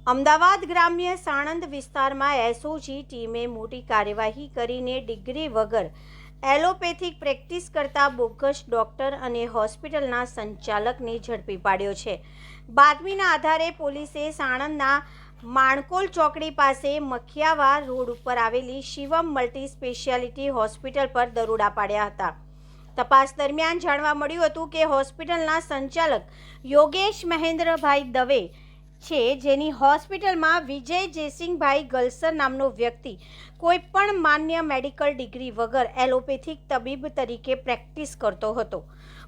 અમદાવાદ ગ્રામ્ય સાણંદ વિસ્તારમાં એસઓજી ટીમે મોટી કાર્યવાહી કરીને ડિગ્રી વગર એલોપેથિક પ્રેક્ટિસ કરતા બોગસ ડોક્ટર અને હોસ્પિટલના સંચાલકને ઝડપી પાડ્યો છે। બાતમીના આધારે પોલીસે સાણંદના માણકોલ ચોકડી પાસે મખિયાવા રોડ ઉપર આવેલી શિવમ મલ્ટી સ્પેશિયાલિટી હોસ્પિટલ પર દરોડા પાડ્યા હતા। તપાસ દરમિયાન જાણવા મળ્યું હતું કે હોસ્પિટલના સંચાલક યોગેશ મહેન્દ્રભાઈ દવે છે, જેની હોસ્પિટલમાં વિજય જયસિંહભાઈ ગલસર નામનો વ્યક્તિ કોઈપણ માન્ય મેડિકલ ડિગ્રી વગર એલોપેથિક તબીબ તરીકે પ્રેક્ટિસ કરતો હતો।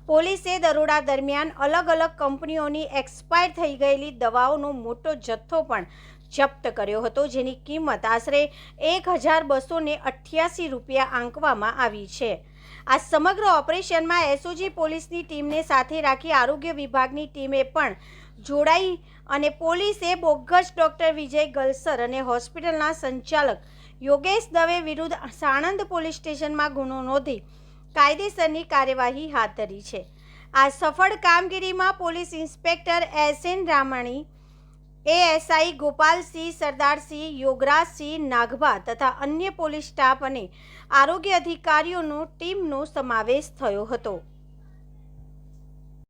પોલીસે દરોડા દરમિયાન અલગ અલગ કંપનીઓની એક્સપાયર થઈ ગયેલી દવાઓનો મોટો જથ્થો પણ જપ્ત કર્યો હતો, જેની કિંમત આશરે 1288 રૂપિયા આંકવામાં આવી છે। આ સમગ્ર ઓપરેશનમાં એસઓજી પોલીસની ટીમને સાથે રાખી આરોગ્ય વિભાગની ટીમે પણ જોડાઈ અને પોલીસે બોગસ ડોક્ટર વિજય ગલસર અને હોસ્પિટલના સંચાલક યોગેશ દવે વિરુદ્ધ સાણંદ પોલીસ સ્ટેશનમાં ગુનો નોંધી કાયદેસરની કાર્યવાહી હાથ ધરી છે। આ સફળ કામગીરીમાં police inspector SN Ramani, ASI Gopalsinh, Sardarsinh, Yograjsinh Nagbha તથા અન્ય પોલીસ સ્ટાફ અને આરોગ્ય અધિકારીઓનો ટીમનો સમાવેશ થયો હતો।